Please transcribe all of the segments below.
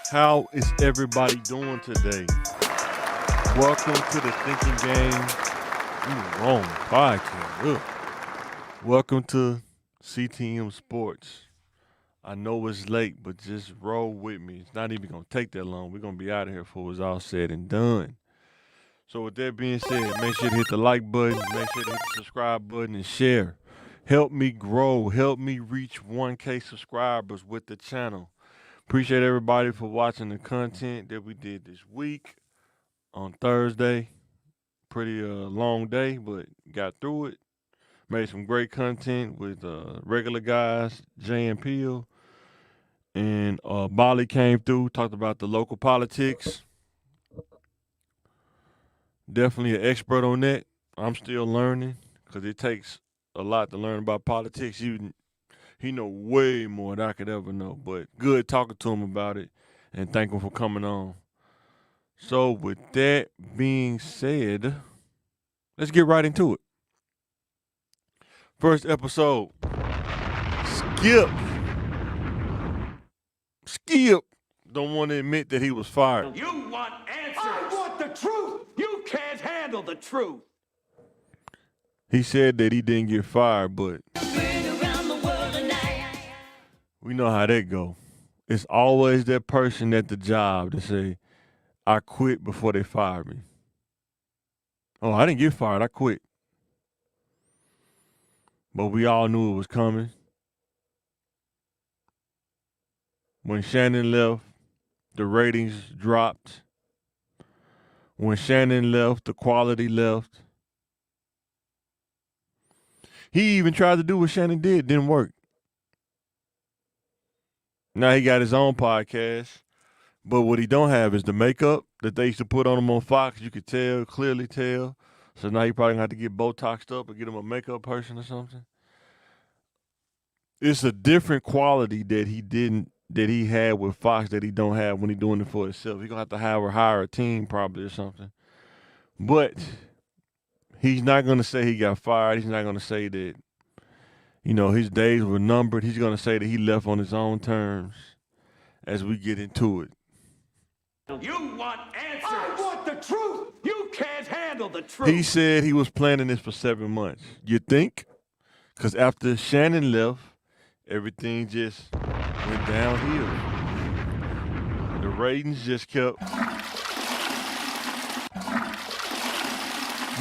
How is everybody doing today? Welcome to the Thinking Game Wrong podcast. Ugh. Welcome to CTM Sports. I know it's late, but just roll with me. It's not even gonna take that long. We're gonna be out of here before it's all said and done. So with that being said, make sure to hit the like button, make sure to hit the subscribe button and share. Help me grow, help me reach 1K subscribers with the channel. Appreciate everybody for watching the content that we did this week on Thursday. Pretty long day, but got through it. Made some great content with regular guys, Jay and Peel. And Bali came through, talked about the local politics. Definitely an expert on that. I'm still learning because it takes a lot to learn about politics. He know way more than I could ever know. But good talking to him about it and thank him for coming on. So with that being said, let's get right into it. First episode. Skip. Skip don't want to admit that he was fired. You want answers. I want the truth. You can't handle the truth. He said that he didn't get fired, but we know how that go. It's always that person at the job that say, I quit before they fired me. Oh, I didn't get fired. I quit. But we all knew it was coming. When Shannon left, the ratings dropped. When Shannon left, the quality left. He even tried to do what Shannon did. Didn't work. Now he got his own podcast. But what he don't have is the makeup that they used to put on him on Fox. You could tell, clearly tell. So now he probably gonna have to get Botoxed up or get him a makeup person or something. It's a different quality that he had with Fox that he don't have when he doing it for himself. He gonna have to hire a team probably or something. But he's not gonna say he got fired. He's not gonna say that, his days were numbered. He's gonna say that he left on his own terms as we get into it. You want answers. I want the truth. You can't handle the truth. He said he was planning this for 7 months. You think? Because after Shannon left, everything just went downhill. The ratings just kept.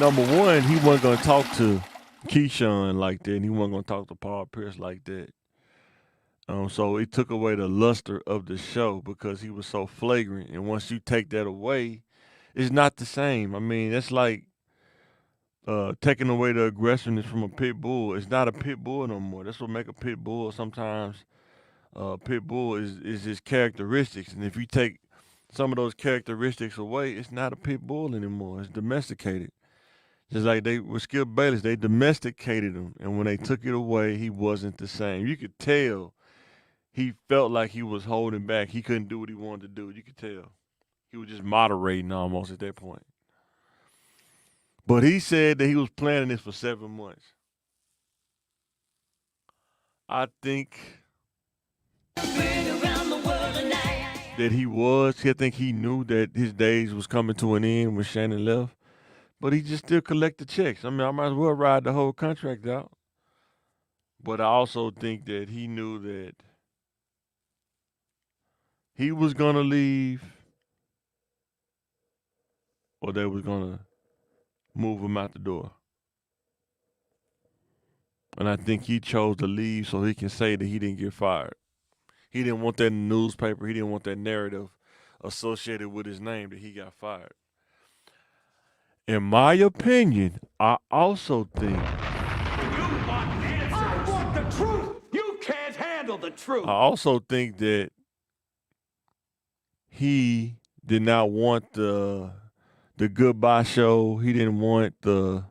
Number one, he wasn't going to talk to Keyshawn like that, and he wasn't going to talk to Paul Pierce like that. So it took away the luster of the show because he was so flagrant. And once you take that away, it's not the same. I mean, that's like taking away the aggressiveness from a pit bull. It's not a pit bull no more. That's what make a pit bull. Sometimes pit bull is his characteristics. And if you take some of those characteristics away, it's not a pit bull anymore. It's domesticated. Just like they with Skip Bayless, they domesticated him. And when they took it away, he wasn't the same. You could tell he felt like he was holding back. He couldn't do what he wanted to do. You could tell. He was just moderating almost at that point. But he said that he was planning this for 7 months. I think that he was. I think he knew that his days was coming to an end when Shannon left. But he just still collected checks. I mean, I might as well ride the whole contract out. But I also think that he knew that he was going to leave or they was going to move him out the door. And I think he chose to leave so he can say that he didn't get fired. He didn't want that in the newspaper. He didn't want that narrative associated with his name that he got fired. In my opinion, I also think. You want answers. I want the truth. You can't handle the truth. I also think that he did not want the goodbye show. He didn't want the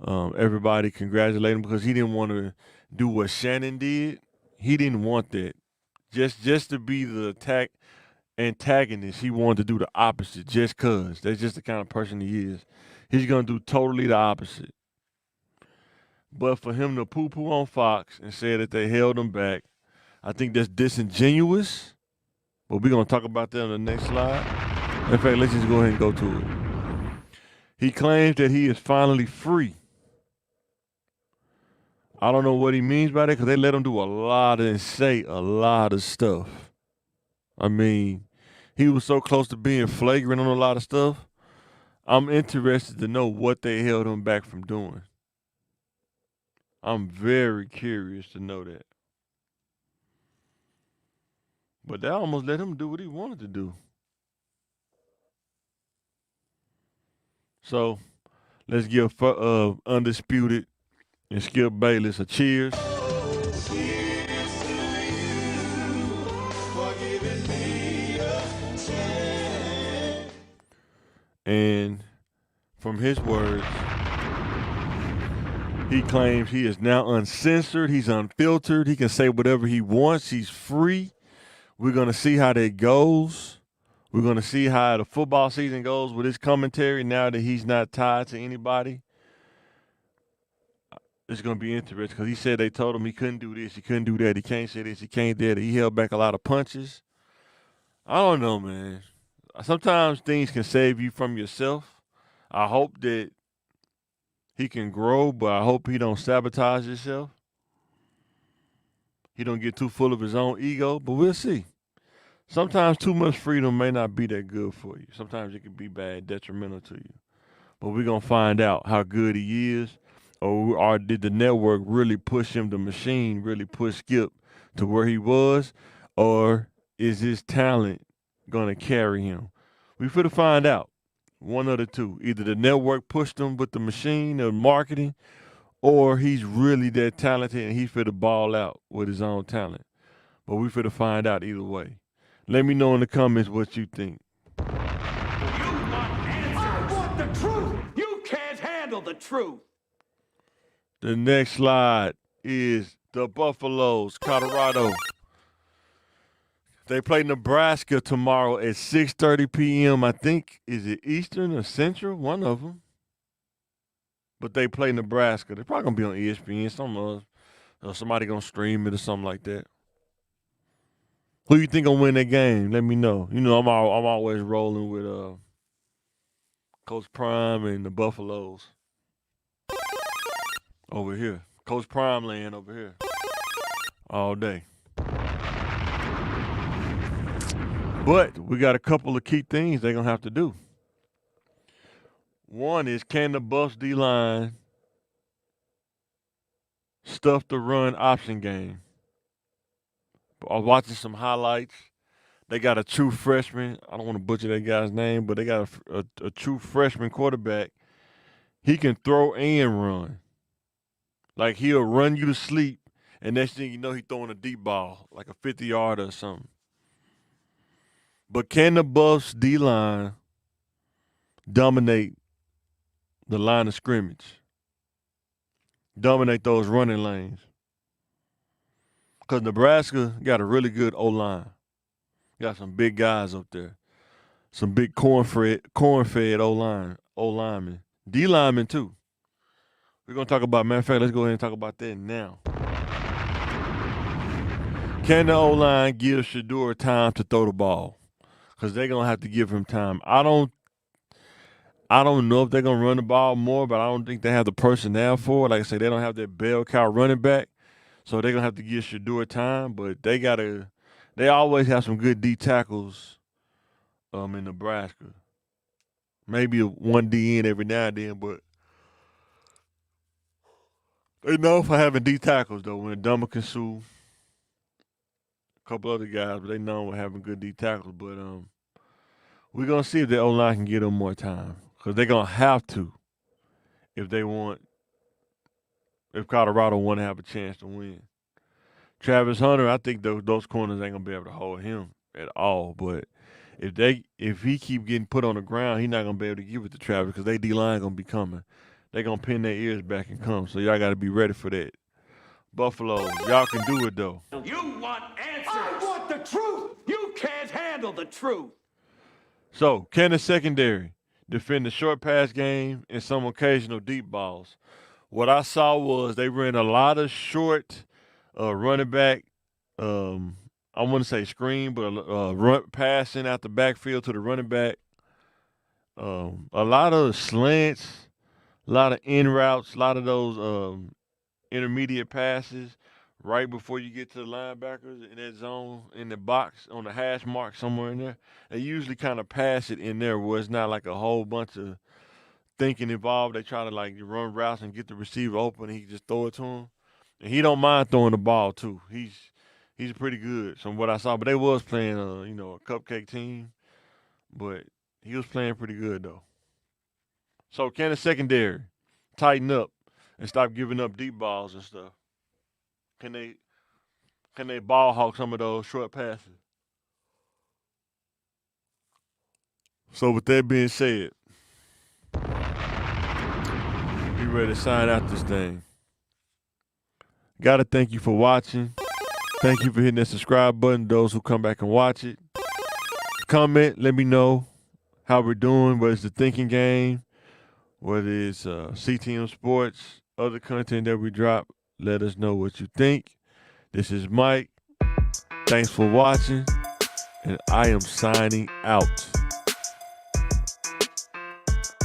everybody congratulating him because he didn't want to do what Shannon did. He didn't want that. Just to be the antagonist, he wanted to do the opposite just because. That's just the kind of person he is. He's going to do totally the opposite. But for him to poo-poo on Fox and say that they held him back, I think that's disingenuous, But we're gonna talk about that on the next slide. In fact, let's just go ahead and go to it. He claims that he is finally free. I don't know what he means by that because they let him do a lot and say a lot of stuff. I mean, he was so close to being flagrant on a lot of stuff. I'm interested to know what they held him back from doing. I'm very curious to know that. But they almost let him do what he wanted to do. So let's give Undisputed and Skip Bayless a cheers. And from his words, he claims he is now uncensored. He's unfiltered. He can say whatever he wants. He's free. We're going to see how that goes. We're going to see how the football season goes with his commentary now that he's not tied to anybody. It's going to be interesting because he said they told him he couldn't do this, he couldn't do that, he can't say this, he can't do that. He held back a lot of punches. I don't know, man. Sometimes things can save you from yourself. I hope that he can grow, but I hope he don't sabotage himself. He don't get too full of his own ego, but we'll see. Sometimes too much freedom may not be that good for you. Sometimes it can be bad, detrimental to you. But we're going to find out how good he is, or did the network really push him, the machine really push Skip to where he was, or is his talent going to carry him? We finna find out. One of the two. Either the network pushed him with the machine or marketing, or he's really that talented and he's finna ball out with his own talent. But we finna find out either way. Let me know in the comments what you think. You want answers. I want the truth. You can't handle the truth. The next slide is the Buffaloes, Colorado. They play Nebraska tomorrow at 6:30 p.m. I think, is it Eastern or Central? One of them. But they play Nebraska. They're probably going to be on ESPN. Somebody going to stream it or something like that. Who you think gonna win that game? Let me know. You know, I'm always rolling with Coach Prime and the Buffaloes over here. Coach Prime land over here all day. But we got a couple of key things they're gonna have to do. One is, can the Buffs D-line stuff the run option game? I was watching some highlights. They got a true freshman. I don't want to butcher that guy's name, but they got a true freshman quarterback. He can throw and run. Like, he'll run you to sleep, and next thing you know, he's throwing a deep ball, like a 50-yarder or something. But can the Buffs D-line dominate the line of scrimmage? Dominate those running lanes? Because Nebraska got a really good O-line. Got some big guys up there. Some big corn-fed O-linemen. D-linemen, too. We're going to talk about, matter of fact, let's go ahead and talk about that now. Can the O-line give Shedeur time to throw the ball? Because they're going to have to give him time. I don't know if they're going to run the ball more, but I don't think they have the personnel for it. Like I say, they don't have that bell cow running back. So they're going to have to give Shedeur time, but they always have some good D tackles in Nebraska. Maybe one DN every now and then, but they know for having D tackles, though. When Ndamukong Suh, a couple other guys, but they know for having good D tackles. But we're going to see if the O-line can get them more time, because they're going to have to if Colorado want to have a chance to win. Travis Hunter, I think those corners ain't going to be able to hold him at all. But if he keep getting put on the ground, he's not going to be able to give it to Travis, because they D-line going to be coming. They're going to pin their ears back and come. So y'all got to be ready for that. Buffalo, y'all can do it, though. You want answers. I want the truth. You can't handle the truth. So, can the secondary defend the short pass game and some occasional deep balls? What I saw was they ran a lot of short running back I wouldn't say screen, but run passing out the backfield to the running back. A lot of slants, a lot of in routes, a lot of those intermediate passes right before you get to the linebackers in that zone in the box on the hash mark somewhere in there. They usually kind of pass it in there where it's not like a whole bunch of thinking involved. They try to like run routes and get the receiver open. And he can just throw it to him, and he don't mind throwing the ball too. He's pretty good from what I saw. But they was playing a cupcake team, but he was playing pretty good though. So can the secondary tighten up and stop giving up deep balls and stuff? Can they ball hawk some of those short passes? So with that being said, be ready to sign out this thing. Gotta thank you for watching. Thank you for hitting that subscribe button. Those who come back and watch it, comment. Let me know how we're doing. Whether it's the thinking game, whether it's CTM Sports, other content that we drop. Let us know what you think. This is Mike. Thanks for watching, and I am signing out.